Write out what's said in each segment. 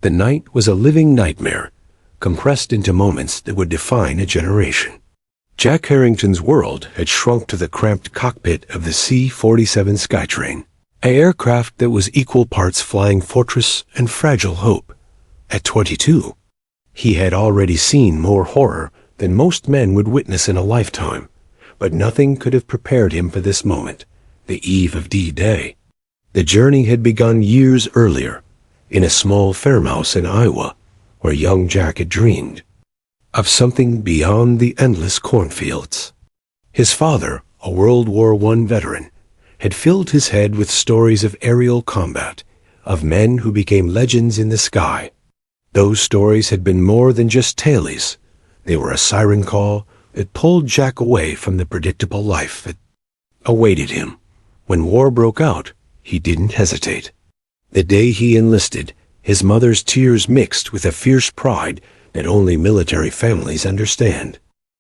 The night was a living nightmare, compressed into moments that would define a generation. Jack Harrington's world had shrunk to the cramped cockpit of the C-47 Skytrain, an aircraft that was equal parts flying fortress and fragile hope. At 22, he had already seen more horror than most men would witness in a lifetime, but nothing could have prepared him for this moment, the eve of D-Day. The journey had begun years earlier, in a small farmhouse in Iowa, where young Jack had dreamed of something beyond the endless cornfields. His father, a World War I veteran, had filled his head with stories of aerial combat, of men who became legends in the sky. Those stories had been more than just tales. They were a siren call that pulled Jack away from the predictable life that awaited him. When war broke out, he didn't hesitate. The day he enlisted, his mother's tears mixed with a fierce pride that only military families understand.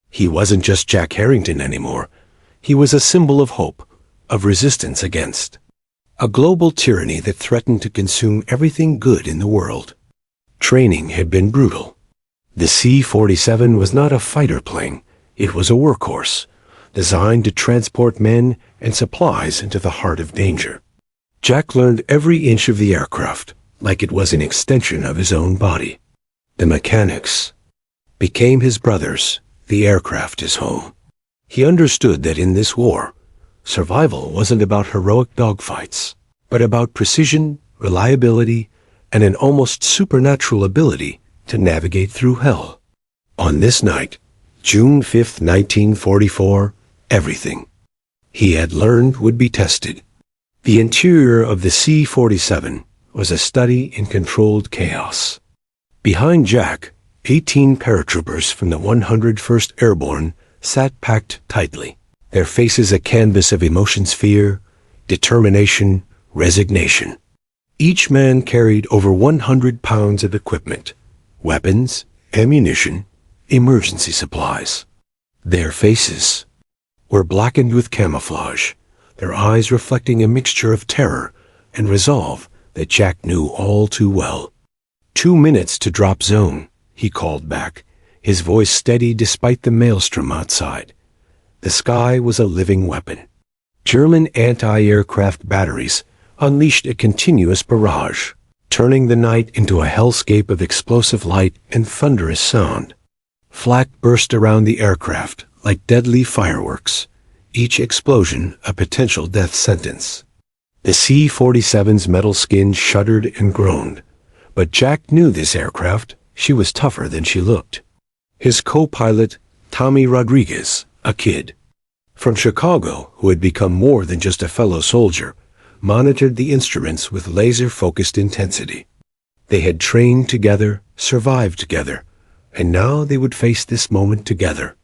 He wasn't just Jack Harrington anymore. He was a symbol of hope, of resistance against a global tyranny that threatened to consume everything good in the world. Training had been brutal. The C-47 was not a fighter plane. It was a workhorse, designed to transport men and supplies into the heart of danger. Jack learned every inch of the aircraft, like it was an extension of his own body. The mechanics became his brothers. The aircraft his home. He understood that in this war, survival wasn't about heroic dogfights, but about precision, reliability, and an almost supernatural ability to navigate through hell. On this night, June 5, 1944, everything he had learned would be tested. The interior of the C-47 was a study in controlled chaos. Behind Jack, 18 paratroopers from the 101st Airborne sat packed tightly, their faces a canvas of emotions: fear, determination, resignation. Each man carried over 100 pounds of equipment, weapons, ammunition, emergency supplies. Their faces were blackened with camouflage, their eyes reflecting a mixture of terror and resolve that Jack knew all too well. 2 minutes to drop zone, he called back, his voice steady despite the maelstrom outside. The sky was a living weapon. German anti-aircraft batteries unleashed a continuous barrage, turning the night into a hellscape of explosive light and thunderous sound. Flak burst around the aircraft like deadly fireworks, each explosion a potential death sentence. The C-47's metal skin shuddered and groaned, but Jack knew this aircraft. She was tougher than she looked. His co-pilot, Tommy Rodriguez, a kid from Chicago who had become more than just a fellow soldier, monitored the instruments with laser-focused intensity. They had trained together, survived together, and now they would face this moment together.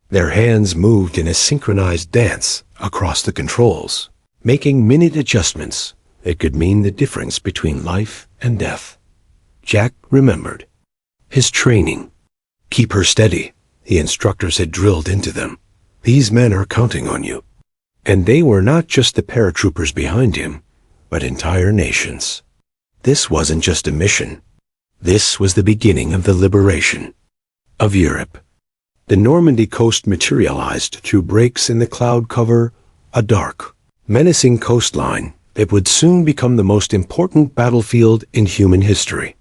Their hands moved in a synchronized dance across the controls, making minute adjustments that could mean the difference between life and death. Jack remembered his training. Keep her steady, the instructors had drilled into them. These men are counting on you. And they were not just the paratroopers behind him, but entire nations. This wasn't just a mission. This was the beginning of the liberation of Europe. The Normandy coast materialized through breaks in the cloud cover, a dark, menacing coastline that would soon become the most important battlefield in human history.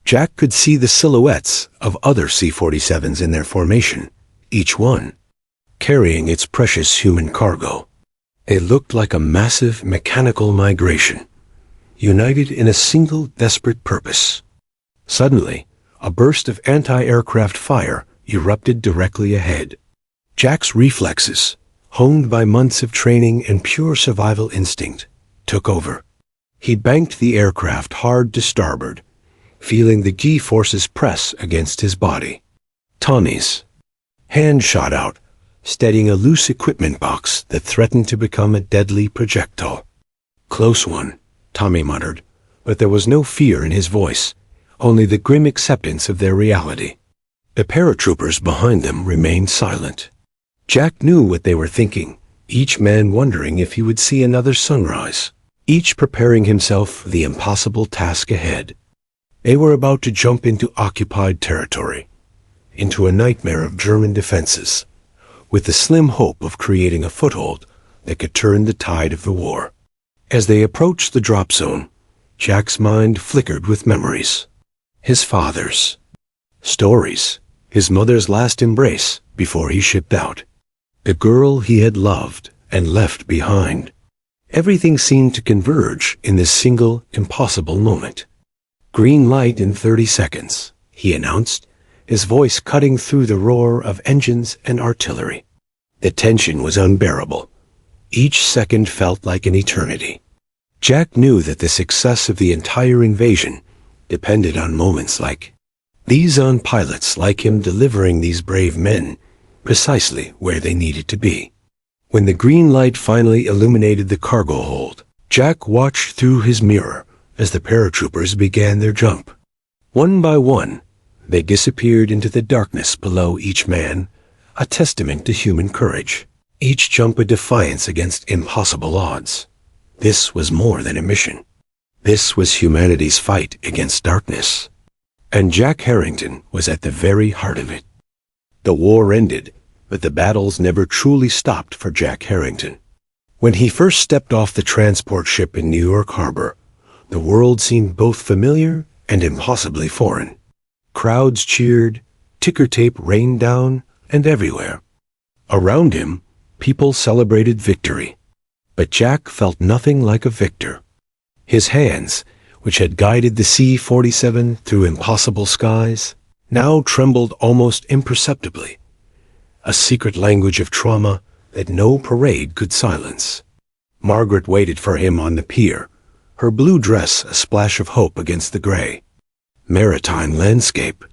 Jack could see the silhouettes of other C-47s in their formation, each one carrying its precious human cargo. It looked like a massive mechanical migration, united in a single desperate purpose. Suddenly, a burst of anti-aircraft fire erupted directly ahead. Jack's reflexes, honed by months of training and pure survival instinct, took over. He banked the aircraft hard to starboard, feeling the G-forces press against his body. Tommy's hand shot out, steadying a loose equipment box that threatened to become a deadly projectile. "Close one," Tommy muttered, but there was no fear in his voice, only the grim acceptance of their reality. The paratroopers behind them remained silent. Jack knew what they were thinking, each man wondering if he would see another sunrise, each preparing himself for the impossible task ahead. They were about to jump into occupied territory, into a nightmare of German defenses, with the slim hope of creating a foothold that could turn the tide of the war. As they approached the drop zone, Jack's mind flickered with memories. His father's stories, his mother's last embrace before he shipped out, the girl he had loved and left behind. Everything seemed to converge in this single, impossible moment. "Green light in 30 seconds, he announced, his voice cutting through the roar of engines and artillery. The tension was unbearable. Each second felt like an eternity. Jack knew that the success of the entire invasion depended on moments like these, on pilots like him delivering these brave men precisely where they needed to be. When the green light finally illuminated the cargo hold, Jack watched through his mirror as the paratroopers began their jump. One by one, they disappeared into the darkness below each man, a testament to human courage. Each jump a defiance against impossible odds. This was more than a mission. This was humanity's fight against darkness. And Jack Harrington was at the very heart of it. The war ended, but the battles never truly stopped for Jack Harrington. When he first stepped off the transport ship in New York Harbor, the world seemed both familiar and impossibly foreign. Crowds cheered, ticker tape rained down, and everywhere. Around him, people celebrated victory. But Jack felt nothing like a victor. His hands, which had guided the C-47 through impossible skies, now trembled almost imperceptibly, a secret language of trauma that no parade could silence. Margaret waited for him on the pier, her blue dress a splash of hope against the gray maritime landscape.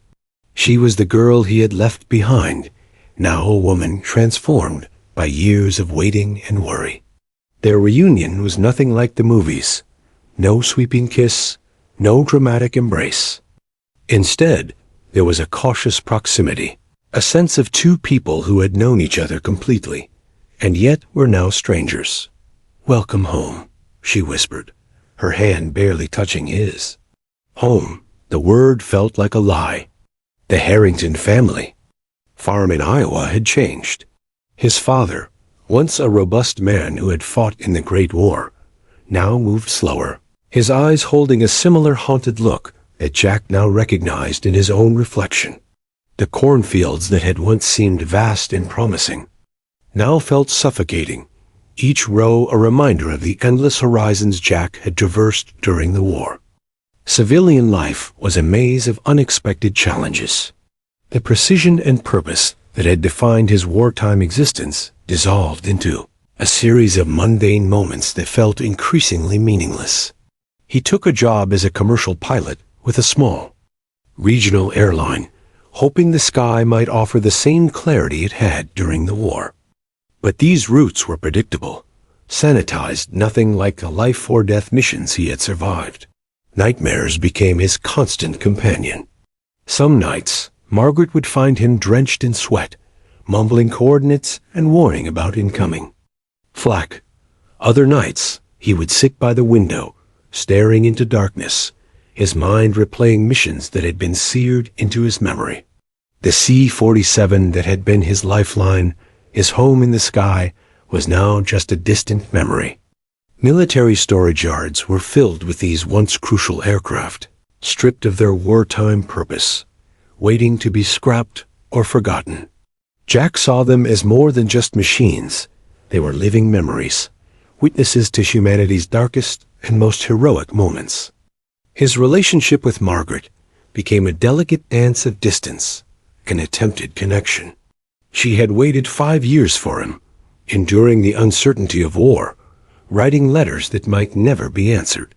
She was the girl he had left behind, now a woman transformed by years of waiting and worry. Their reunion was nothing like the movies. No sweeping kiss, no dramatic embrace. Instead, there was a cautious proximity, a sense of two people who had known each other completely, and yet were now strangers. "Welcome home," she whispered, her hand barely touching his. Home, the word felt like a lie. The Harrington family. Farm in Iowa had changed. His father, once a robust man who had fought in the Great War, now moved slower, his eyes holding a similar haunted look that Jack now recognized in his own reflection. The cornfields that had once seemed vast and promising now felt suffocating, each row a reminder of the endless horizons Jack had traversed during the war. Civilian life was a maze of unexpected challenges. The precision and purpose that had defined his wartime existence dissolved into a series of mundane moments that felt increasingly meaningless. He took a job as a commercial pilot with a small regional airline, hoping the sky might offer the same clarity it had during the war. But these routes were predictable, sanitized, nothing like the life-or-death missions he had survived. Nightmares became his constant companion. Some nights, Margaret would find him drenched in sweat, mumbling coordinates and warning about incoming flak. Other nights, he would sit by the window, staring into darkness, his mind replaying missions that had been seared into his memory. The C-47 that had been his lifeline, his home in the sky, was now just a distant memory. Military storage yards were filled with these once crucial aircraft, stripped of their wartime purpose, waiting to be scrapped or forgotten. Jack saw them as more than just machines. They were living memories, witnesses to humanity's darkest and most heroic moments. His relationship with Margaret became a delicate dance of distance, an attempted connection. She had waited 5 years for him, enduring the uncertainty of war, writing letters that might never be answered.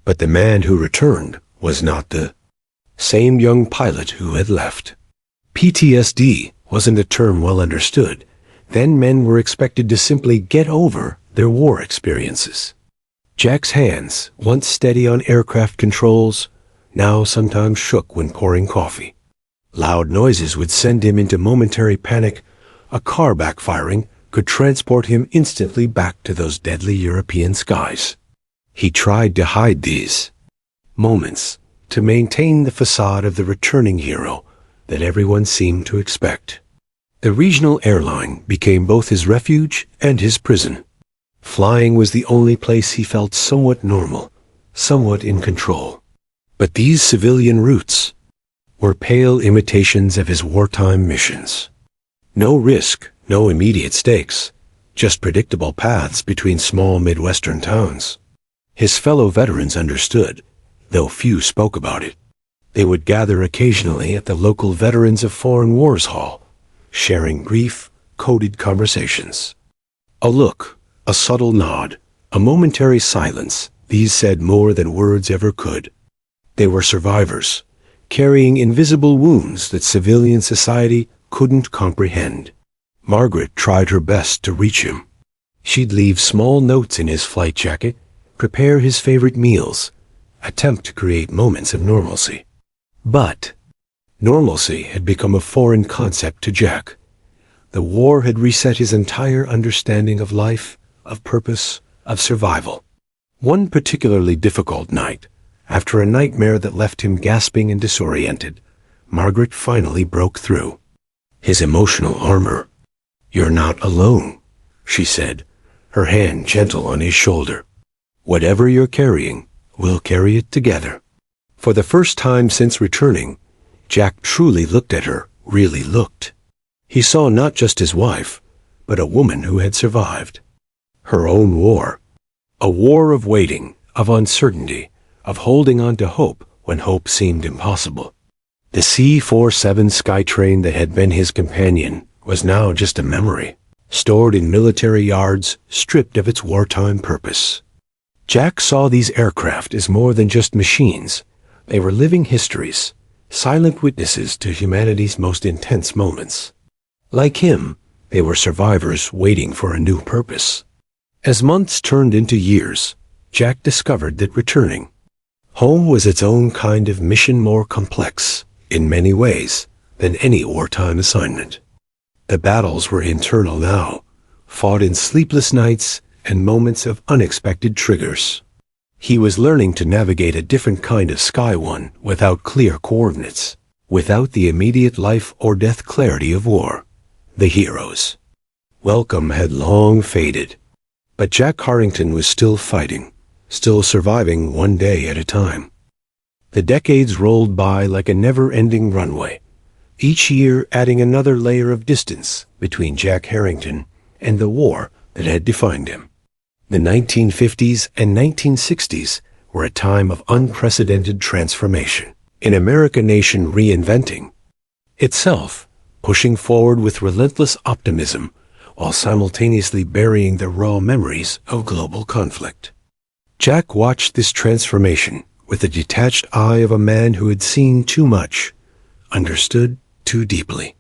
But the man who returned was not the same young pilot who had left. PTSD wasn't a term well understood. Then men were expected to simply get over their war experiences. Jack's hands, once steady on aircraft controls, now sometimes shook when pouring coffee. Loud noises would send him into momentary panic. A car backfiring could transport him instantly back to those deadly European skies. He tried to hide these moments, to maintain the facade of the returning hero that everyone seemed to expect. The regional airline became both his refuge and his prison. Flying was the only place he felt somewhat normal, somewhat in control. But these civilian routes were pale imitations of his wartime missions. No risk, no immediate stakes, just predictable paths between small Midwestern towns. His fellow veterans understood, though few spoke about it. They would gather occasionally at the local Veterans of Foreign Wars Hall, sharing brief, coded conversations. A look, a subtle nod, a momentary silence, these said more than words ever could. They were survivors, carrying invisible wounds that civilian society couldn't comprehend. Margaret tried her best to reach him. She'd leave small notes in his flight jacket, prepare his favorite meals, attempt to create moments of normalcy. But normalcy had become a foreign concept to Jack. The war had reset his entire understanding of life, of purpose, of survival. One particularly difficult night, after a nightmare that left him gasping and disoriented, Margaret finally broke through. His emotional armor. "You're not alone," she said, her hand gentle on his shoulder. "Whatever you're carrying, we'll carry it together." For the first time since returning, Jack truly looked at her, really looked. He saw not just his wife, but a woman who had survived. Her own war. A war of waiting, of uncertainty, of holding on to hope when hope seemed impossible. The C-47 Skytrain that had been his companion was now just a memory, stored in military yards, stripped of its wartime purpose. Jack saw these aircraft as more than just machines. They were living histories, silent witnesses to humanity's most intense moments. Like him, they were survivors waiting for a new purpose. As months turned into years, Jack discovered that returning home was its own kind of mission, more complex, in many ways, than any wartime assignment. The battles were internal now, fought in sleepless nights and moments of unexpected triggers. He was learning to navigate a different kind of sky, one without clear coordinates, without the immediate life or death clarity of war. The heroes' welcome had long faded, but Jack Harrington was still fighting, still surviving one day at a time. The decades rolled by like a never-ending runway, each year adding another layer of distance between Jack Harrington and the war that had defined him. The 1950s and 1960s were a time of unprecedented transformation, an American nation reinventing itself, pushing forward with relentless optimism while simultaneously burying the raw memories of global conflict. Jack watched this transformation with the detached eye of a man who had seen too much, understood too deeply.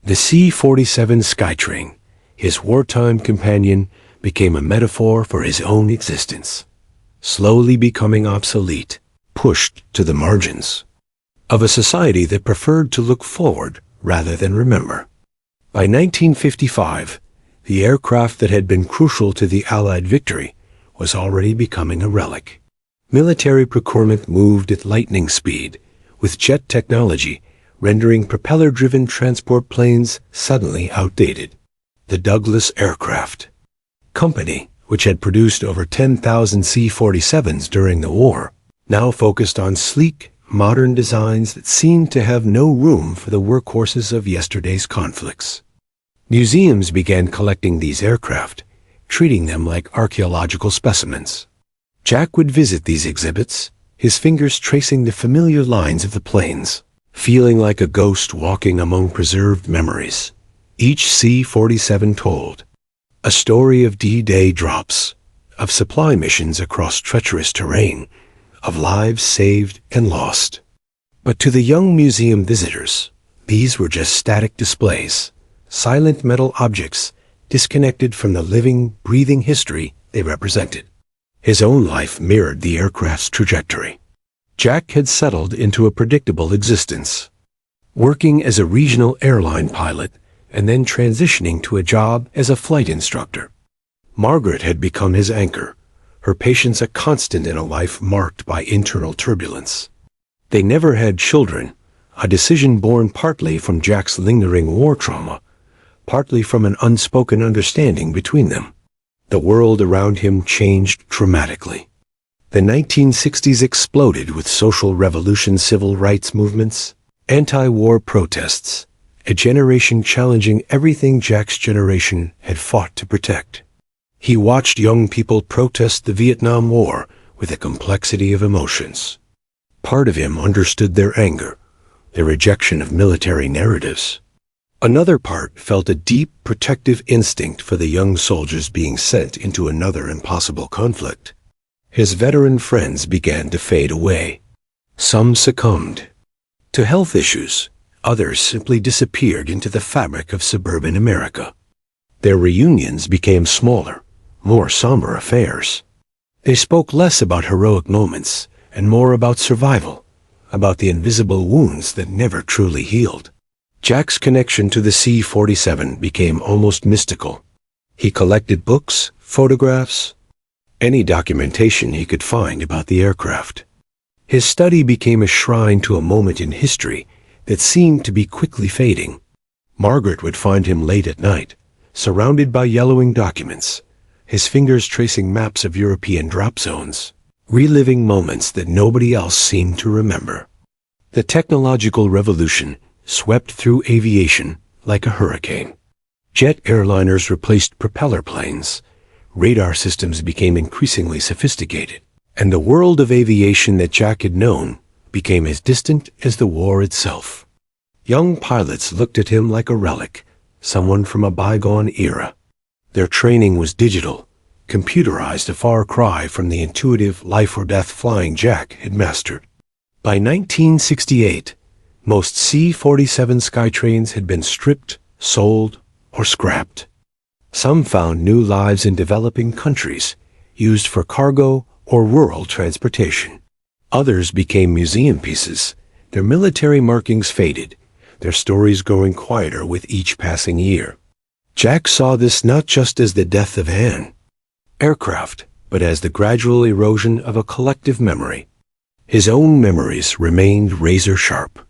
The C-47 Skytrain, his wartime companion, became a metaphor for his own existence, slowly becoming obsolete, pushed to the margins of a society that preferred to look forward rather than remember. By 1955, the aircraft that had been crucial to the Allied victory was already becoming a relic. Military procurement moved at lightning speed, with jet technology rendering propeller-driven transport planes suddenly outdated. The Douglas Aircraft Company, which had produced over 10,000 C-47s during the war, now focused on sleek, modern designs that seemed to have no room for the workhorses of yesterday's conflicts. Museums began collecting these aircraft, treating them like archaeological specimens. Jack would visit these exhibits, his fingers tracing the familiar lines of the planes, feeling like a ghost walking among preserved memories. Each C-47 told a story of D-Day drops, of supply missions across treacherous terrain, of lives saved and lost. But to the young museum visitors, these were just static displays, silent metal objects disconnected from the living, breathing history they represented. His own life mirrored the aircraft's trajectory. Jack had settled into a predictable existence, working as a regional airline pilot and then transitioning to a job as a flight instructor. Margaret had become his anchor, her patience a constant in a life marked by internal turbulence. They never had children, a decision born partly from Jack's lingering war trauma, partly from an unspoken understanding between them. The world around him changed dramatically. The 1960s exploded with social revolution, civil rights movements, anti-war protests, a generation challenging everything Jack's generation had fought to protect. He watched young people protest the Vietnam War with a complexity of emotions. Part of him understood their anger, their rejection of military narratives. Another part felt a deep protective instinct for the young soldiers being sent into another impossible conflict. His veteran friends began to fade away. Some succumbed to health issues. Others simply disappeared into the fabric of suburban America. Their reunions became smaller, more somber affairs. They spoke less about heroic moments and more about survival, about the invisible wounds that never truly healed. Jack's connection to the C-47 became almost mystical. He collected books, photographs, any documentation he could find about the aircraft. His study became a shrine to a moment in history that seemed to be quickly fading. Margaret would find him late at night, surrounded by yellowing documents, his fingers tracing maps of European drop zones, reliving moments that nobody else seemed to remember. The technological revolution swept through aviation like a hurricane. Jet airliners replaced propeller planes, radar systems became increasingly sophisticated, and the world of aviation that Jack had known became as distant as the war itself. Young pilots looked at him like a relic, someone from a bygone era. Their training was digital, computerized, a far cry from the intuitive life-or-death flying Jack had mastered. By 1968, most C-47 Skytrains had been stripped, sold, or scrapped. Some found new lives in developing countries, used for cargo or rural transportation. Others became museum pieces, their military markings faded, their stories growing quieter with each passing year. Jack saw this not just as the death of an aircraft, but as the gradual erosion of a collective memory. His own memories remained razor-sharp.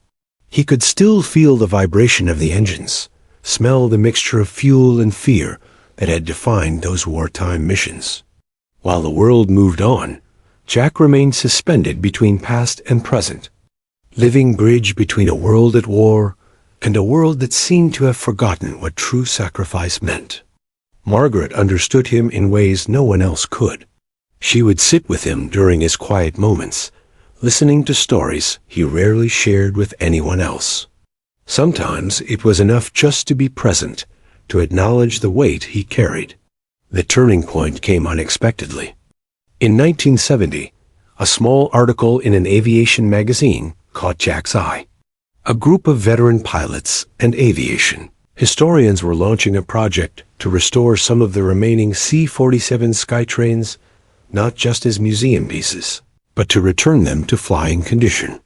He could still feel the vibration of the engines, smell the mixture of fuel and fear that had defined those wartime missions. While the world moved on, Jack remained suspended between past and present, living bridge between a world at war and a world that seemed to have forgotten what true sacrifice meant. Margaret understood him in ways no one else could. She would sit with him during his quiet moments, listening to stories he rarely shared with anyone else. Sometimes it was enough just to be present, to acknowledge the weight he carried. The turning point came unexpectedly. In 1970, a small article in an aviation magazine caught Jack's eye. A group of veteran pilots and aviation historians were launching a project to restore some of the remaining C-47 Skytrains, not just as museum pieces, but to return them to flying condition.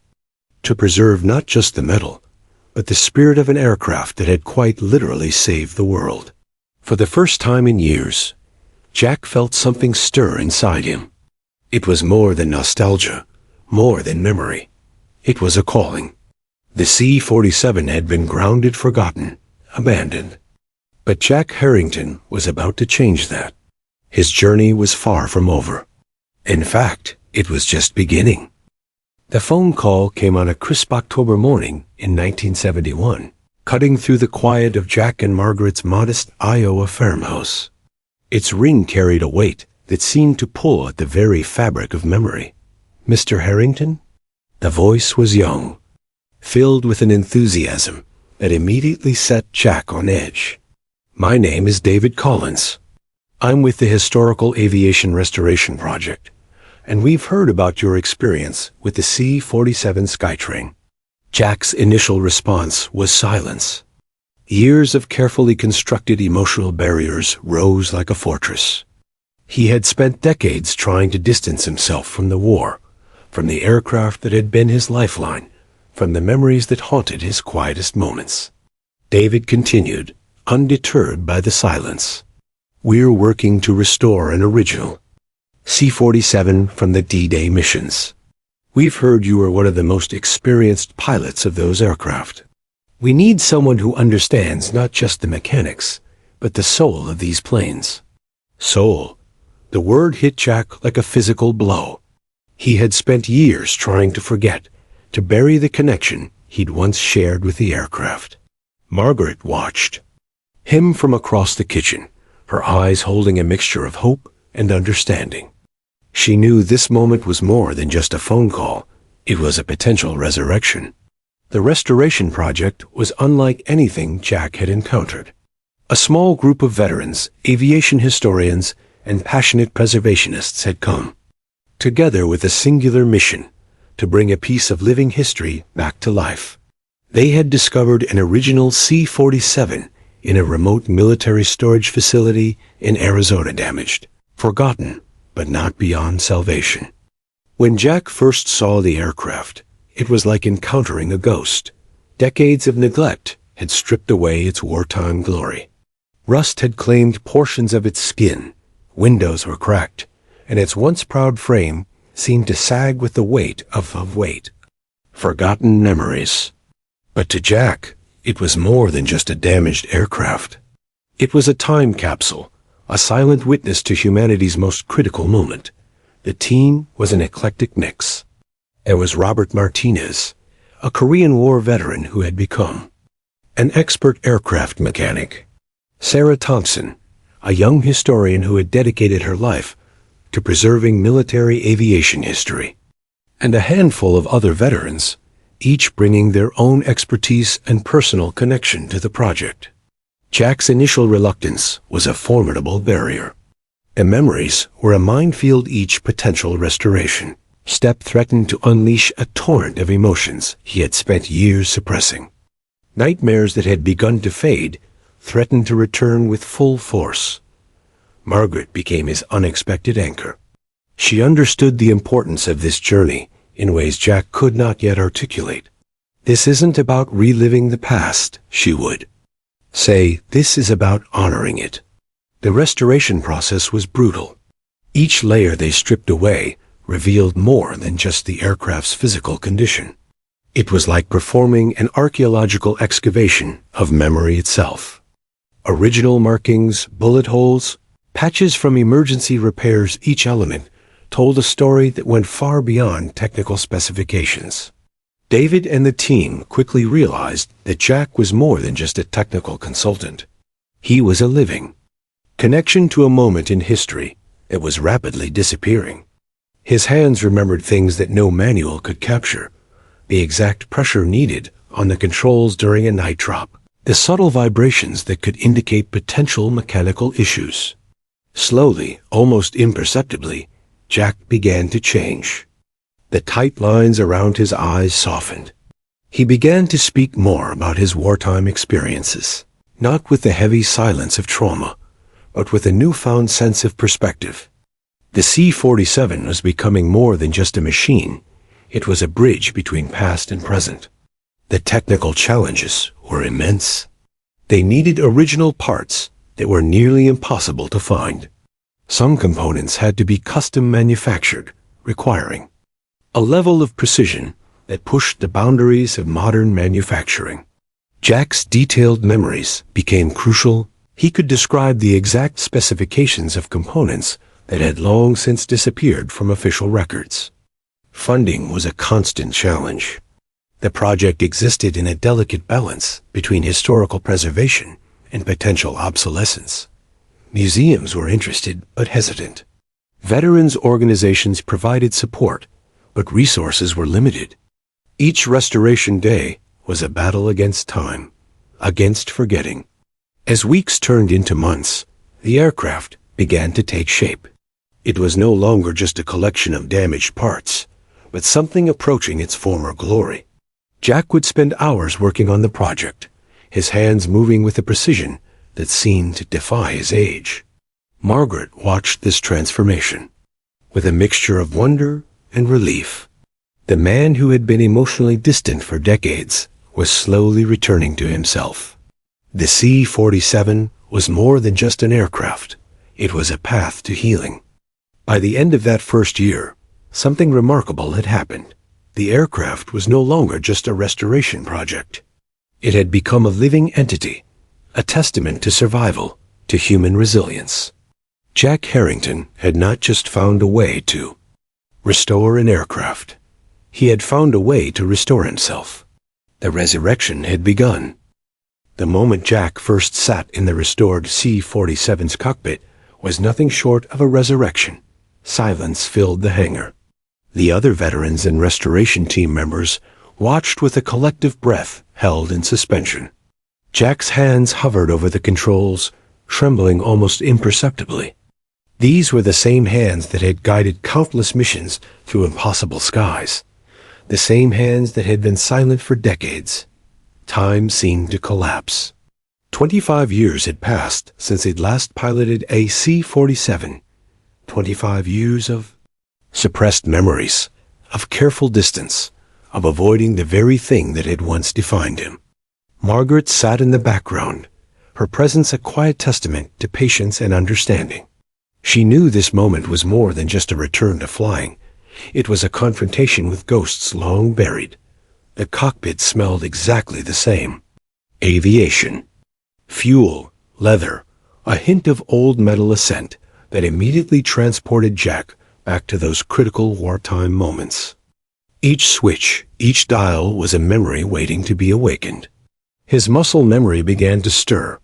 To preserve not just the metal, but the spirit of an aircraft that had quite literally saved the world. For the first time in years, Jack felt something stir inside him. It was more than nostalgia, more than memory. It was a calling. The C-47 had been grounded, forgotten, abandoned. But Jack Harrington was about to change that. His journey was far from over. In fact, it was just beginning. The phone call came on a crisp October morning in 1971, cutting through the quiet of Jack and Margaret's modest Iowa farmhouse. Its ring carried a weight that seemed to pull at the very fabric of memory. "Mr. Harrington?" The voice was young, filled with an enthusiasm that immediately set Jack on edge. "My name is David Collins. I'm with the Historical Aviation Restoration Project, and we've heard about your experience with the C-47 Skytrain." Jack's initial response was silence. Years of carefully constructed emotional barriers rose like a fortress. He had spent decades trying to distance himself from the war, from the aircraft that had been his lifeline, from the memories that haunted his quietest moments. David continued, undeterred by the silence. "We're working to restore an original C-47 from the D-Day missions. We've heard you are one of the most experienced pilots of those aircraft. We need someone who understands not just the mechanics, but the soul of these planes. Soul. The word hit Jack like a physical blow. He had spent years trying to forget, to bury the connection he'd once shared with the aircraft. Margaret watched him from across the kitchen, her eyes holding a mixture of hope and understanding. She knew this moment was more than just a phone call. It was a potential resurrection. The restoration project was unlike anything Jack had encountered. A small group of veterans, aviation historians, and passionate preservationists had come together with a singular mission to bring a piece of living history back to life. They had discovered an original C-47 in a remote military storage facility in Arizona, damaged, forgotten, but not beyond salvation. When Jack first saw the aircraft, it was like encountering a ghost. Decades of neglect had stripped away its wartime glory. Rust had claimed portions of its skin, windows were cracked, and its once proud frame seemed to sag with the weight of weight. Forgotten memories. But to Jack, it was more than just a damaged aircraft. It was a time capsule, a silent witness to humanity's most critical moment. The team was an eclectic mix. There was Robert Martinez, a Korean War veteran who had become an expert aircraft mechanic. Sarah Thompson, a young historian who had dedicated her life to preserving military aviation history. And a handful of other veterans, each bringing their own expertise and personal connection to the project. Jack's initial reluctance was a formidable barrier. The memories were a minefield. Each potential restoration step threatened to unleash a torrent of emotions he had spent years suppressing. Nightmares that had begun to fade threatened to return with full force. Margaret became his unexpected anchor. She understood the importance of this journey in ways Jack could not yet articulate. This isn't about reliving the past, she would say. This is about honoring it. The restoration process was brutal. Each layer they stripped away revealed more than just the aircraft's physical condition. It was like performing an archaeological excavation of memory itself. Original markings, bullet holes, patches from emergency repairs, each element told a story that went far beyond technical specifications. David and the team quickly realized that Jack was more than just a technical consultant. He was a living connection to a moment in history that was rapidly disappearing. His hands remembered things that no manual could capture: the exact pressure needed on the controls during a night drop, the subtle vibrations that could indicate potential mechanical issues. Slowly, almost imperceptibly, Jack began to change. The tight lines around his eyes softened. He began to speak more about his wartime experiences, not with the heavy silence of trauma, but with a newfound sense of perspective. The C-47 was becoming more than just a machine. It was a bridge between past and present. The technical challenges were immense. They needed original parts that were nearly impossible to find. Some components had to be custom manufactured, requiring a level of precision that pushed the boundaries of modern manufacturing. Jack's detailed memories became crucial. He could describe the exact specifications of components that had long since disappeared from official records. Funding was a constant challenge. The project existed in a delicate balance between historical preservation and potential obsolescence. Museums were interested but hesitant. Veterans organizations provided support, but resources were limited. Each restoration day was a battle against time, against forgetting. As weeks turned into months, the aircraft began to take shape. It was no longer just a collection of damaged parts, but something approaching its former glory. Jack would spend hours working on the project, his hands moving with a precision that seemed to defy his age. Margaret watched this transformation with a mixture of wonder and relief. The man who had been emotionally distant for decades was slowly returning to himself. The C-47 was more than just an aircraft. It was a path to healing. By the end of that first year, something remarkable had happened. The aircraft was no longer just a restoration project. It had become a living entity, a testament to survival, to human resilience. Jack Harrington had not just found a way to restore an aircraft. He had found a way to restore himself. The resurrection had begun. The moment Jack first sat in the restored C-47's cockpit was nothing short of a resurrection. Silence filled the hangar. The other veterans and restoration team members watched with a collective breath held in suspension. Jack's hands hovered over the controls, trembling almost imperceptibly. These were the same hands that had guided countless missions through impossible skies. The same hands that had been silent for decades. Time seemed to collapse. 25 years had passed since he'd last piloted a C-47. 25 years of suppressed memories, of careful distance, of avoiding the very thing that had once defined him. Margaret sat in the background, her presence a quiet testament to patience and understanding. She knew this moment was more than just a return to flying. It was a confrontation with ghosts long buried. The cockpit smelled exactly the same. Aviation. Fuel, leather, a hint of old metal scent that immediately transported Jack back to those critical wartime moments. Each switch, each dial was a memory waiting to be awakened. His muscle memory began to stir,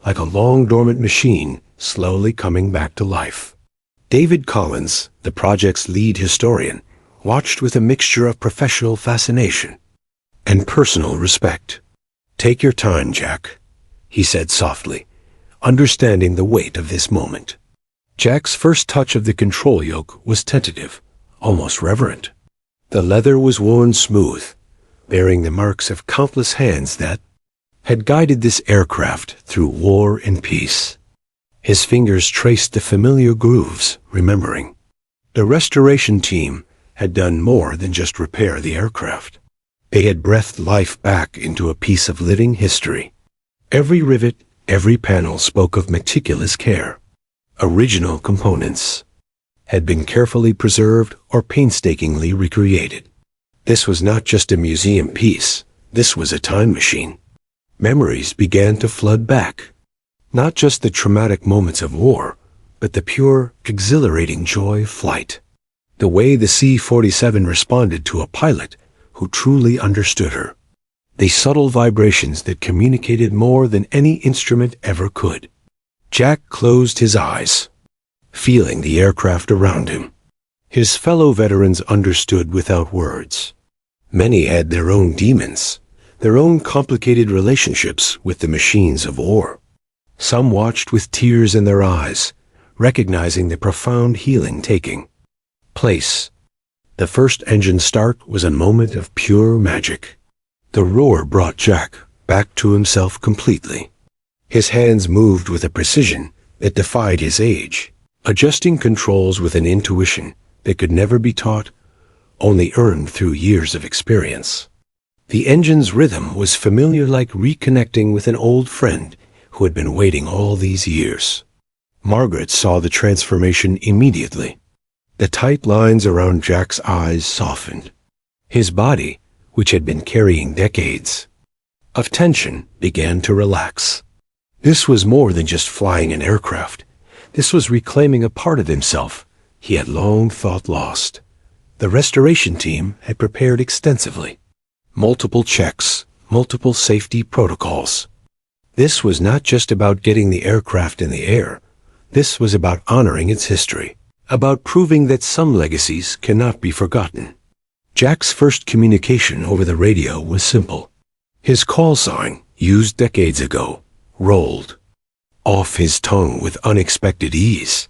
like a long-dormant machine slowly coming back to life. David Collins, the project's lead historian, watched with a mixture of professional fascination and personal respect. "Take your time, Jack," he said softly, understanding the weight of this moment. Jack's first touch of the control yoke was tentative, almost reverent. The leather was worn smooth, bearing the marks of countless hands that had guided this aircraft through war and peace. His fingers traced the familiar grooves, remembering. The restoration team had done more than just repair the aircraft. They had breathed life back into a piece of living history. Every rivet, every panel spoke of meticulous care. Original components had been carefully preserved or painstakingly recreated. This was not just a museum piece. This was a time machine. Memories began to flood back. Not just the traumatic moments of war, but the pure, exhilarating joy of flight. The way the C-47 responded to a pilot who truly understood her. The subtle vibrations that communicated more than any instrument ever could. Jack closed his eyes, feeling the aircraft around him. His fellow veterans understood without words. Many had their own demons, their own complicated relationships with the machines of war. Some watched with tears in their eyes, recognizing the profound healing taking place. The first engine start was a moment of pure magic. The roar brought Jack back to himself completely. His hands moved with a precision that defied his age, adjusting controls with an intuition that could never be taught, only earned through years of experience. The engine's rhythm was familiar, like reconnecting with an old friend who had been waiting all these years. Margaret saw the transformation immediately. The tight lines around Jack's eyes softened. His body, which had been carrying decades of tension, began to relax. This was more than just flying an aircraft. This was reclaiming a part of himself he had long thought lost. The restoration team had prepared extensively. Multiple checks, multiple safety protocols. This was not just about getting the aircraft in the air. This was about honoring its history, about proving that some legacies cannot be forgotten. Jack's first communication over the radio was simple. His call sign, used decades ago, rolled off his tongue with unexpected ease.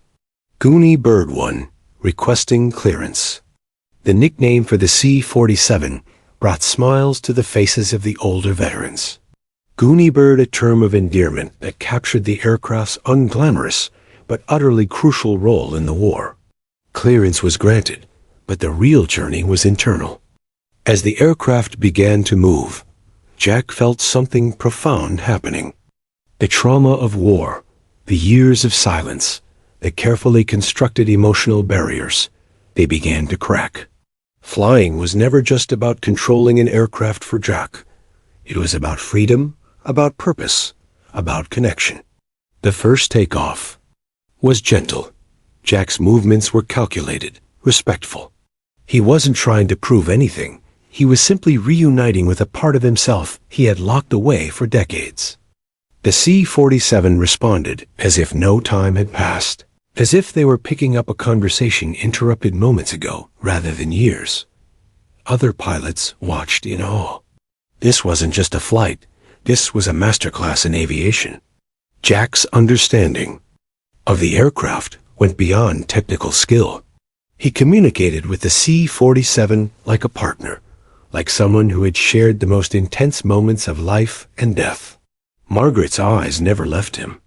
Goonie Bird 1, requesting clearance. The nickname for the C-47 brought smiles to the faces of the older veterans. Goonie Bird, a term of endearment that captured the aircraft's unglamorous but utterly crucial role in the war. Clearance was granted, but the real journey was internal. As the aircraft began to move, Jack felt something profound happening. The trauma of war, the years of silence, the carefully constructed emotional barriers, they began to crack. Flying was never just about controlling an aircraft for Jack. It was about freedom, about purpose, about connection. The first takeoff was gentle. Jack's movements were calculated, respectful. He wasn't trying to prove anything. He was simply reuniting with a part of himself he had locked away for decades. The C-47 responded as if no time had passed, as if they were picking up a conversation interrupted moments ago rather than years. Other pilots watched in awe. This wasn't just a flight. This was a masterclass in aviation. Jack's understanding of the aircraft went beyond technical skill. He communicated with the C-47 like a partner, like someone who had shared the most intense moments of life and death. Margaret's eyes never left him.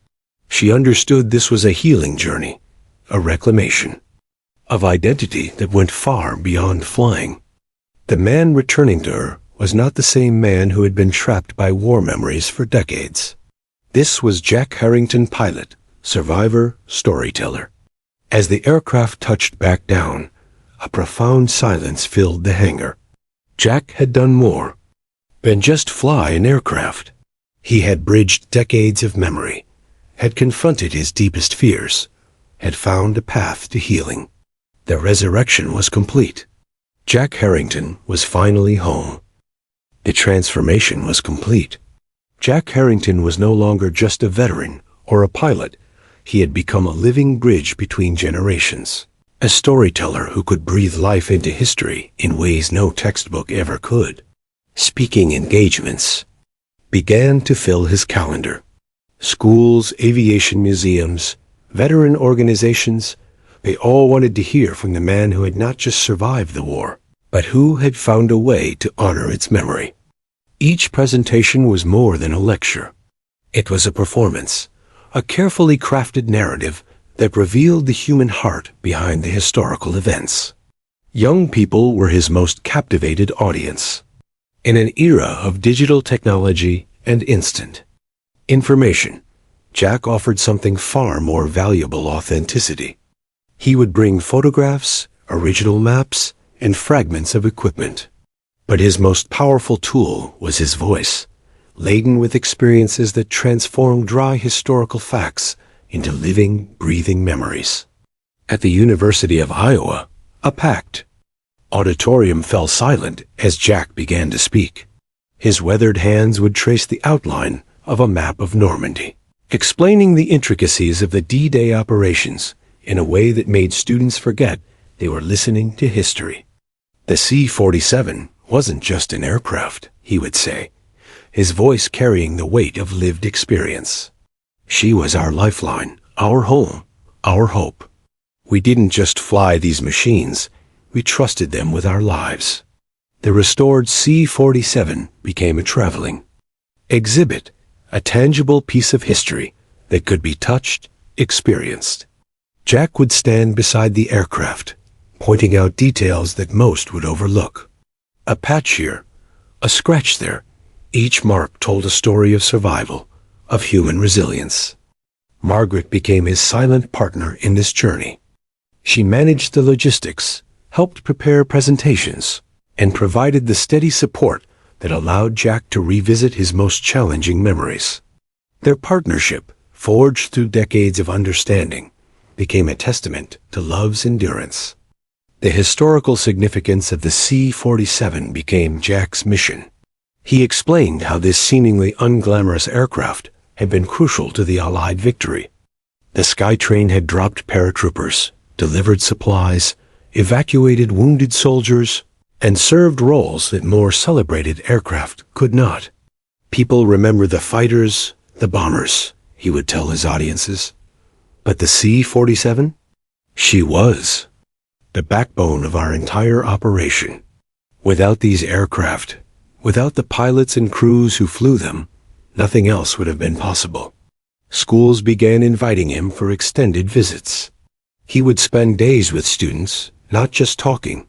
She understood this was a healing journey, a reclamation of identity that went far beyond flying. The man returning to her was not the same man who had been trapped by war memories for decades. This was Jack Harrington, pilot, survivor, storyteller. As the aircraft touched back down, a profound silence filled the hangar. Jack had done more than just fly an aircraft. He had bridged decades of memory, had confronted his deepest fears, had found a path to healing. The resurrection was complete. Jack Harrington was finally home. The transformation was complete. Jack Harrington was no longer just a veteran or a pilot. He had become a living bridge between generations, a storyteller who could breathe life into history in ways no textbook ever could. Speaking engagements began to fill his calendar. Schools, aviation museums, veteran organizations, they all wanted to hear from the man who had not just survived the war, but who had found a way to honor its memory. Each presentation was more than a lecture. It was a performance, a carefully crafted narrative that revealed the human heart behind the historical events. Young people were his most captivated audience. In an era of digital technology and instant information, Jack offered something far more valuable: authenticity. He would bring photographs, original maps, and fragments of equipment. But his most powerful tool was his voice, laden with experiences that transformed dry historical facts into living, breathing memories. At the University of Iowa, a packed auditorium fell silent as Jack began to speak. His weathered hands would trace the outline of a map of Normandy, explaining the intricacies of the D-Day operations in a way that made students forget they were listening to history. The C-47 wasn't just an aircraft, he would say, his voice carrying the weight of lived experience. She was our lifeline, our home, our hope. We didn't just fly these machines, we trusted them with our lives. The restored C-47 became a traveling exhibit, a tangible piece of history that could be touched, experienced. Jack would stand beside the aircraft, pointing out details that most would overlook. A patch here, a scratch there. Each mark told a story of survival, of human resilience. Margaret became his silent partner in this journey. She managed the logistics, helped prepare presentations, and provided the steady support that allowed Jack to revisit his most challenging memories. Their partnership, forged through decades of understanding, became a testament to love's endurance. The historical significance of the C-47 became Jack's mission. He explained how this seemingly unglamorous aircraft had been crucial to the Allied victory. The Skytrain had dropped paratroopers, delivered supplies, evacuated wounded soldiers, and served roles that more celebrated aircraft could not. People remember the fighters, the bombers, he would tell his audiences. But the C-47? She was the backbone of our entire operation. Without these aircraft, without the pilots and crews who flew them, nothing else would have been possible. Schools began inviting him for extended visits. He would spend days with students, not just talking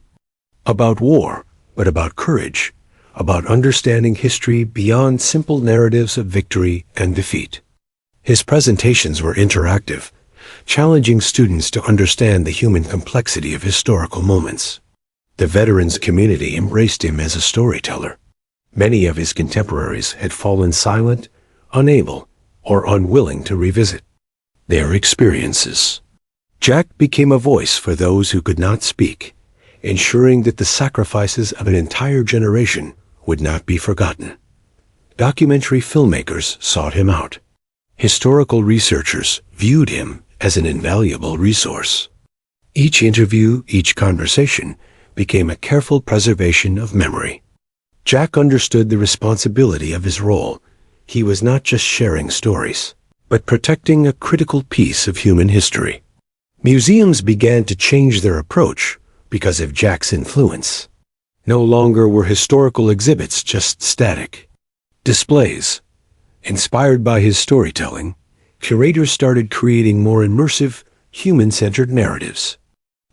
about war, but about courage, about understanding history beyond simple narratives of victory and defeat. His presentations were interactive, challenging students to understand the human complexity of historical moments. The veterans community embraced him as a storyteller. Many of his contemporaries had fallen silent, unable, or unwilling to revisit their experiences. Jack became a voice for those who could not speak, ensuring that the sacrifices of an entire generation would not be forgotten. Documentary filmmakers sought him out. Historical researchers viewed him as an invaluable resource. Each interview, each conversation, became a careful preservation of memory. Jack understood the responsibility of his role. He was not just sharing stories, but protecting a critical piece of human history. Museums began to change their approach because of Jack's influence. No longer were historical exhibits just static displays. Inspired by his storytelling, curators started creating more immersive, human-centered narratives.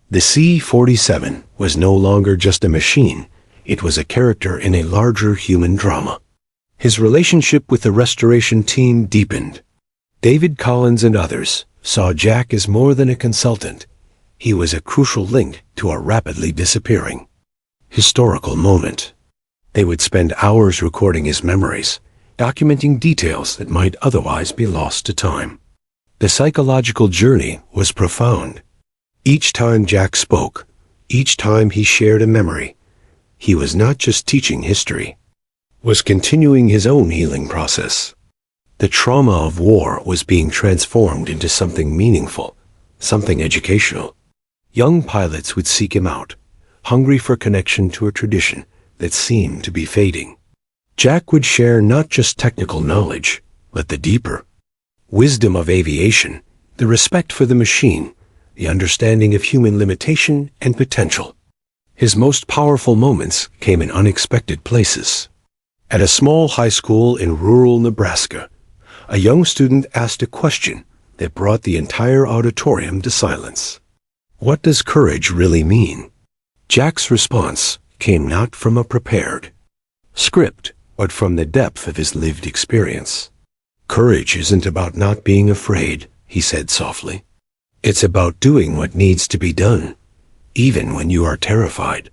The C-47 was no longer just a machine. It was a character in a larger human drama. His relationship with the restoration team deepened. David Collins and others saw Jack as more than a consultant. He was a crucial link to a rapidly disappearing historical moment. They would spend hours recording his memories, documenting details that might otherwise be lost to time. The psychological journey was profound. Each time Jack spoke, each time he shared a memory, he was not just teaching history, was continuing his own healing process. The trauma of war was being transformed into something meaningful, something educational. Young pilots would seek him out, hungry for connection to a tradition that seemed to be fading. Jack would share not just technical knowledge, but the deeper wisdom of aviation, the respect for the machine, the understanding of human limitation and potential. His most powerful moments came in unexpected places. At a small high school in rural Nebraska, a young student asked a question that brought the entire auditorium to silence. What does courage really mean? Jack's response came not from a prepared script, but from the depth of his lived experience. Courage isn't about not being afraid, he said softly. It's about doing what needs to be done, even when you are terrified.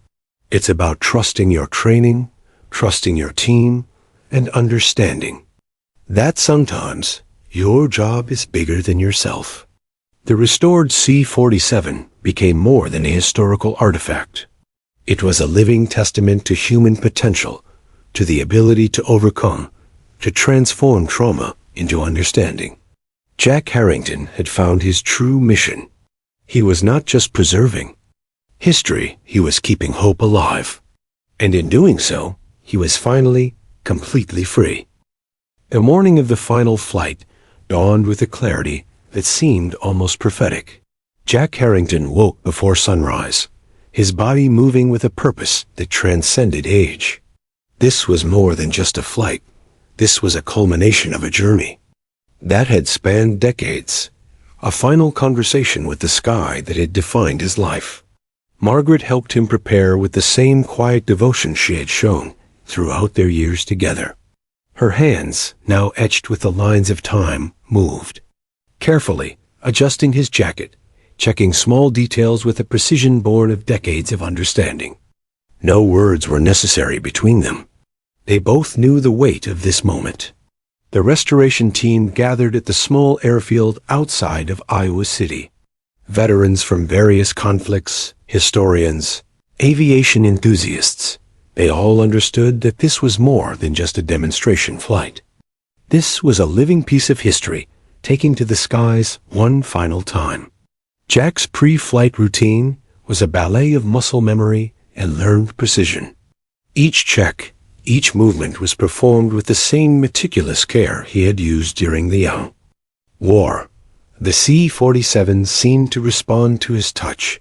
It's about trusting your training, trusting your team, and understanding that sometimes your job is bigger than yourself. The restored C-47 became more than a historical artifact. It was a living testament to human potential, to the ability to overcome, to transform trauma into understanding. Jack Harrington had found his true mission. He was not just preserving history, he was keeping hope alive. And in doing so, he was finally completely free. The morning of the final flight dawned with a clarity that seemed almost prophetic. Jack Harrington woke before sunrise, his body moving with a purpose that transcended age. This was more than just a flight. This was a culmination of a journey that had spanned decades, a final conversation with the sky that had defined his life. Margaret helped him prepare with the same quiet devotion she had shown throughout their years together. Her hands, now etched with the lines of time, moved, carefully adjusting his jacket, checking small details with a precision born of decades of understanding. No words were necessary between them. They both knew the weight of this moment. The restoration team gathered at the small airfield outside of Iowa City. Veterans from various conflicts, historians, aviation enthusiasts, they all understood that this was more than just a demonstration flight. This was a living piece of history, taking to the skies one final time. Jack's pre-flight routine was a ballet of muscle memory and learned precision. Each check, each movement was performed with the same meticulous care he had used during the war. The C-47 seemed to respond to his touch,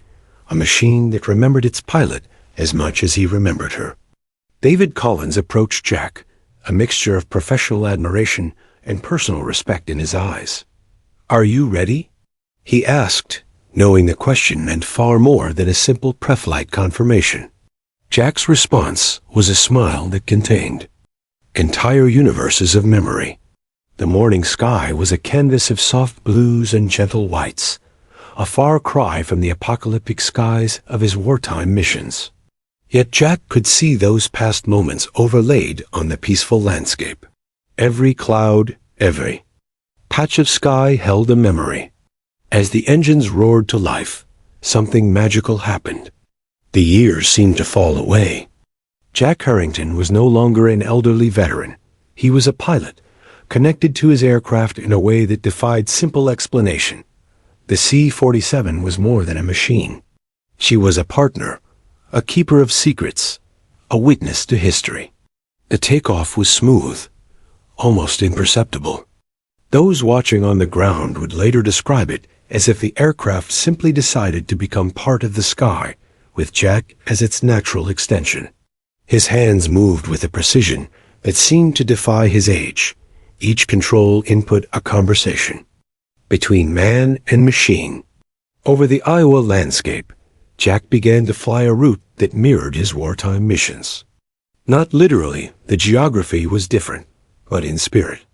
a machine that remembered its pilot as much as he remembered her. David Collins approached Jack, a mixture of professional admiration and personal respect in his eyes. "Are you ready?" he asked, knowing the question meant far more than a simple pre-flight confirmation. Jack's response was a smile that contained entire universes of memory. The morning sky was a canvas of soft blues and gentle whites, a far cry from the apocalyptic skies of his wartime missions. Yet Jack could see those past moments overlaid on the peaceful landscape. Every cloud, every patch of sky held a memory. As the engines roared to life, something magical happened. The years seemed to fall away. Jack Harrington was no longer an elderly veteran. He was a pilot, connected to his aircraft in a way that defied simple explanation. The C-47 was more than a machine. She was a partner, a keeper of secrets, a witness to history. The takeoff was smooth, almost imperceptible. Those watching on the ground would later describe it as if the aircraft simply decided to become part of the sky, with Jack as its natural extension. His hands moved with a precision that seemed to defy his age, each control input a conversation between man and machine. Over the Iowa landscape, Jack began to fly a route that mirrored his wartime missions. Not literally, the geography was different, but in spirit.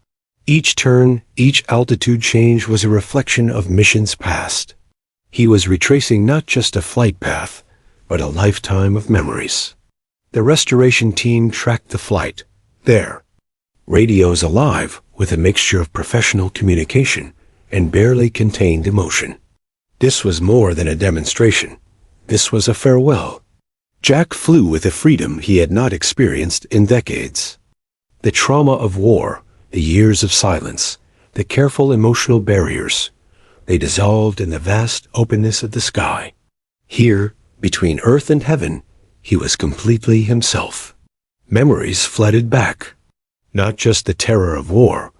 Each turn, each altitude change was a reflection of missions past. He was retracing not just a flight path, but a lifetime of memories. The restoration team tracked the flight, their radios alive with a mixture of professional communication and barely contained emotion. This was more than a demonstration. This was a farewell. Jack flew with a freedom he had not experienced in decades. The trauma of war, the years of silence, the careful emotional barriers, they dissolved in the vast openness of the sky. Here, between earth and heaven, he was completely himself. Memories flooded back. Not just the terror of war,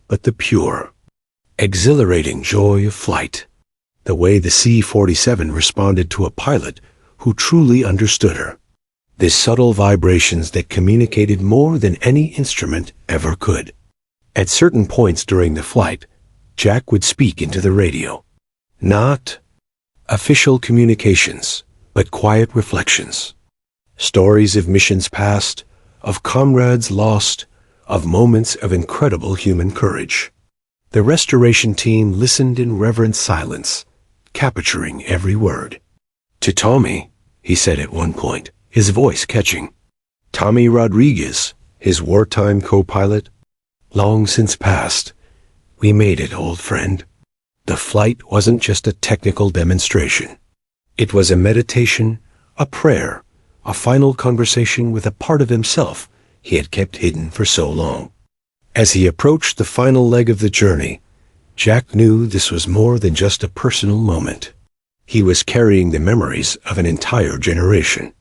but the pure, exhilarating joy of flight. The way the C-47 responded to a pilot who truly understood her. The subtle vibrations that communicated more than any instrument ever could. At certain points during the flight, Jack would speak into the radio. Not official communications, but quiet reflections. Stories of missions past, of comrades lost, of moments of incredible human courage. The restoration team listened in reverent silence, capturing every word. To Tommy, he said at one point, his voice catching. Tommy Rodriguez, his wartime co-pilot. Long since passed. We made it, old friend. The flight wasn't just a technical demonstration. It was a meditation, a prayer, a final conversation with a part of himself he had kept hidden for so long. As he approached the final leg of the journey, Jack knew this was more than just a personal moment. He was carrying the memories of an entire generation.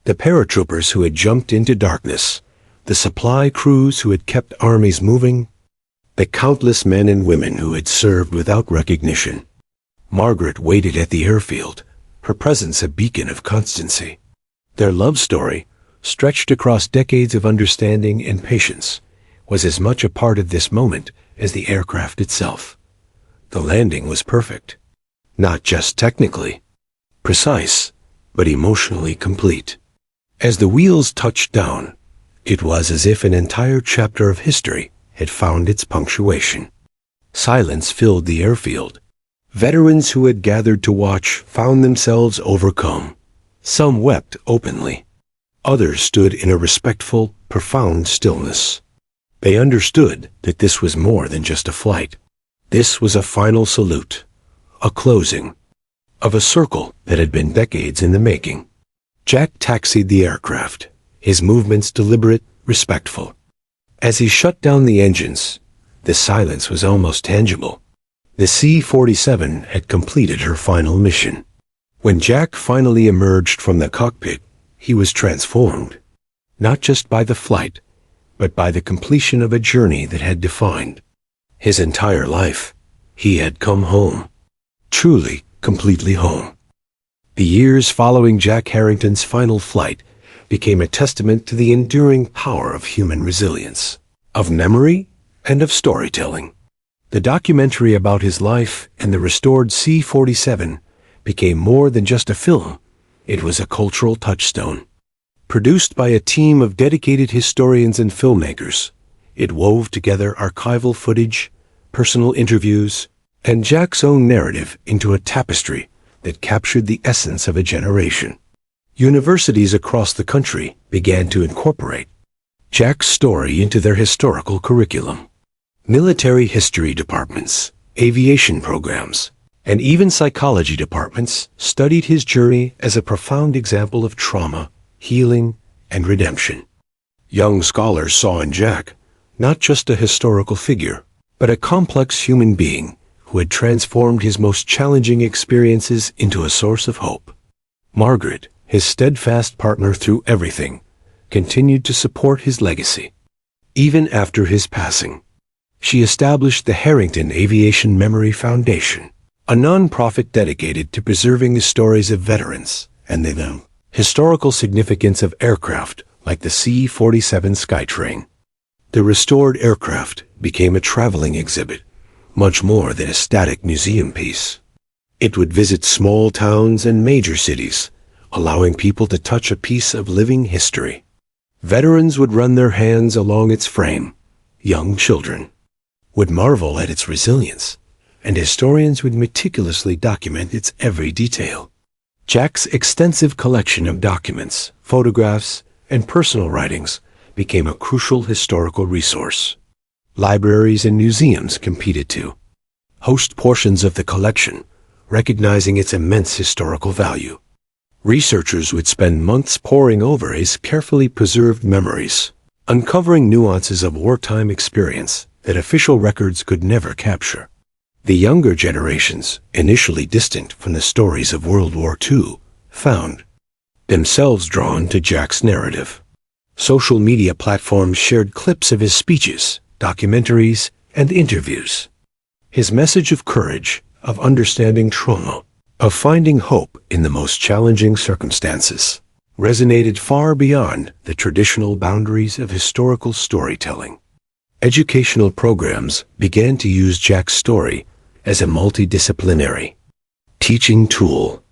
The paratroopers who had jumped into darkness, the supply crews who had kept armies moving, the countless men and women who had served without recognition. Margaret waited at the airfield, her presence a beacon of constancy. Their love story, stretched across decades of understanding and patience, was as much a part of this moment as the aircraft itself. The landing was perfect, not just technically precise, but emotionally complete. As the wheels touched down, it was as if an entire chapter of history had found its punctuation. Silence filled the airfield. Veterans who had gathered to watch found themselves overcome. Some wept openly. Others stood in a respectful, profound stillness. They understood that this was more than just a flight. This was a final salute, a closing, of a circle that had been decades in the making. Jack taxied the aircraft, his movements deliberate, respectful. As he shut down the engines, the silence was almost tangible. The C-47 had completed her final mission. When Jack finally emerged from the cockpit, he was transformed, not just by the flight, but by the completion of a journey that had defined his entire life. He had come home, truly, completely home. The years following Jack Harrington's final flight became a testament to the enduring power of human resilience, of memory, and of storytelling. The documentary about his life and the restored C-47 became more than just a film. It was a cultural touchstone. Produced by a team of dedicated historians and filmmakers, it wove together archival footage, personal interviews, and Jack's own narrative into a tapestry that captured the essence of a generation. Universities across the country began to incorporate Jack's story into their historical curriculum. Military history departments, aviation programs, and even psychology departments studied his journey as a profound example of trauma, healing, and redemption. Young scholars saw in Jack not just a historical figure, but a complex human being who had transformed his most challenging experiences into a source of hope. Margaret, his steadfast partner through everything, continued to support his legacy. Even after his passing, she established the Harrington Aviation Memory Foundation, a non-profit dedicated to preserving the stories of veterans and the historical significance of aircraft like the C-47 Skytrain. The restored aircraft became a traveling exhibit, much more than a static museum piece. It would visit small towns and major cities, allowing people to touch a piece of living history. Veterans would run their hands along its frame. Young children would marvel at its resilience, and historians would meticulously document its every detail. Jack's extensive collection of documents, photographs, and personal writings became a crucial historical resource. Libraries and museums competed to host portions of the collection, recognizing its immense historical value. Researchers would spend months poring over his carefully preserved memories, uncovering nuances of wartime experience that official records could never capture. The younger generations, initially distant from the stories of World War II, found themselves drawn to Jack's narrative. Social media platforms shared clips of his speeches, documentaries, and interviews. His message of courage, of understanding trauma, of finding hope in the most challenging circumstances, resonated far beyond the traditional boundaries of historical storytelling. Educational programs began to use Jack's story as a multidisciplinary teaching tool.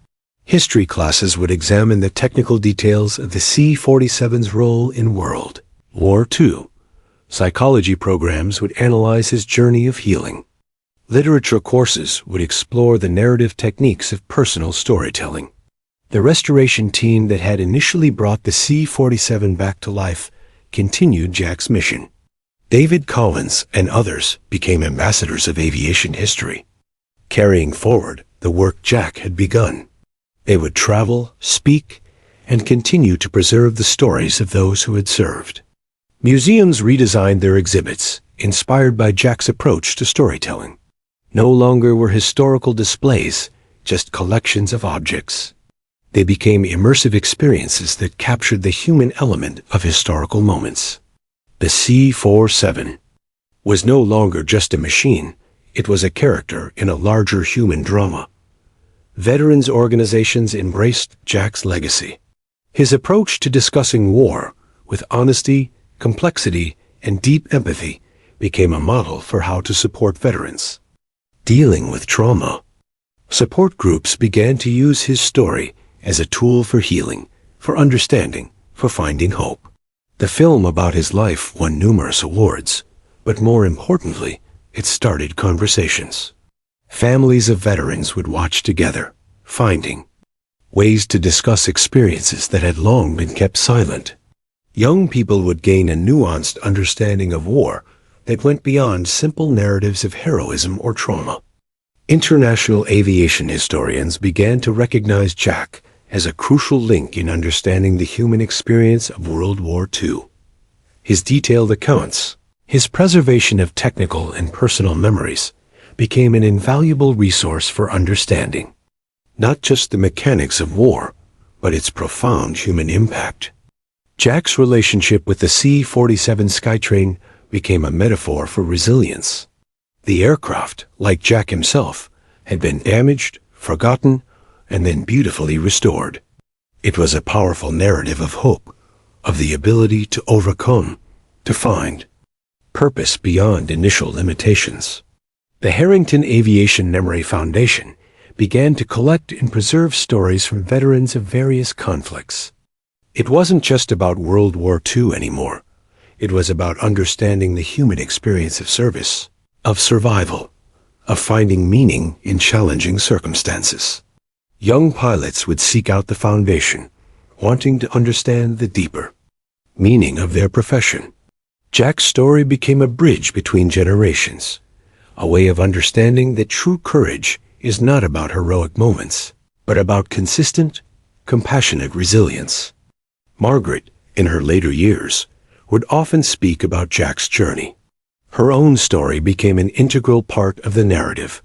History classes would examine the technical details of the C-47's role in World War II. Psychology programs would analyze his journey of healing. Literature courses would explore the narrative techniques of personal storytelling. The restoration team that had initially brought the C-47 back to life continued Jack's mission. David Collins and others became ambassadors of aviation history, carrying forward the work Jack had begun. They would travel, speak, and continue to preserve the stories of those who had served. Museums redesigned their exhibits, inspired by Jack's approach to storytelling. No longer were historical displays just collections of objects. They became immersive experiences that captured the human element of historical moments. The C-47 was no longer just a machine, it was a character in a larger human drama. Veterans organizations embraced Jack's legacy. His approach to discussing war, with honesty, complexity, and deep empathy, became a model for how to support veterans dealing with trauma. Support groups began to use his story as a tool for healing, for understanding, for finding hope. The film about his life won numerous awards, but more importantly, it started conversations. Families of veterans would watch together, finding ways to discuss experiences that had long been kept silent. Young people would gain a nuanced understanding of war that went beyond simple narratives of heroism or trauma. International aviation historians began to recognize Jack as a crucial link in understanding the human experience of World War II. His detailed accounts, his preservation of technical and personal memories, became an invaluable resource for understanding not just the mechanics of war, but its profound human impact. Jack's relationship with the C-47 Skytrain became a metaphor for resilience. The aircraft, like Jack himself, had been damaged, forgotten, and then beautifully restored. It was a powerful narrative of hope, of the ability to overcome, to find purpose beyond initial limitations. The Harrington Aviation Memory Foundation began to collect and preserve stories from veterans of various conflicts. It wasn't just about World War II anymore. It was about understanding the human experience of service, of survival, of finding meaning in challenging circumstances. Young pilots would seek out the foundation, wanting to understand the deeper meaning of their profession. Jack's story became a bridge between generations, a way of understanding that true courage is not about heroic moments, but about consistent, compassionate resilience. Margaret, in her later years, would often speak about Jack's journey. Her own story became an integral part of the narrative,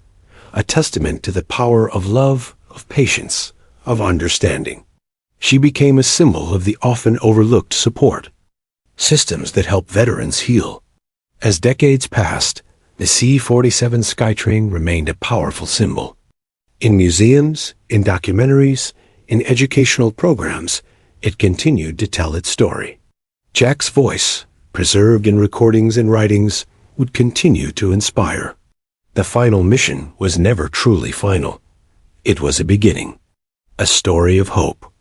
a testament to the power of love, of patience, of understanding. She became a symbol of the often overlooked support systems that help veterans heal. As decades passed, the C-47 Skytrain remained a powerful symbol. In museums, in documentaries, in educational programs, it continued to tell its story. Jack's voice, preserved in recordings and writings, would continue to inspire. The final mission was never truly final. It was a beginning, a story of hope,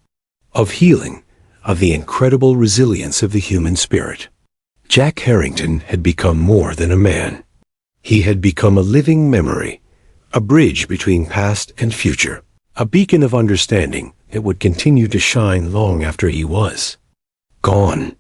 of healing, of the incredible resilience of the human spirit. Jack Harrington had become more than a man. He had become a living memory, a bridge between past and future, a beacon of understanding that would continue to shine long after he was gone.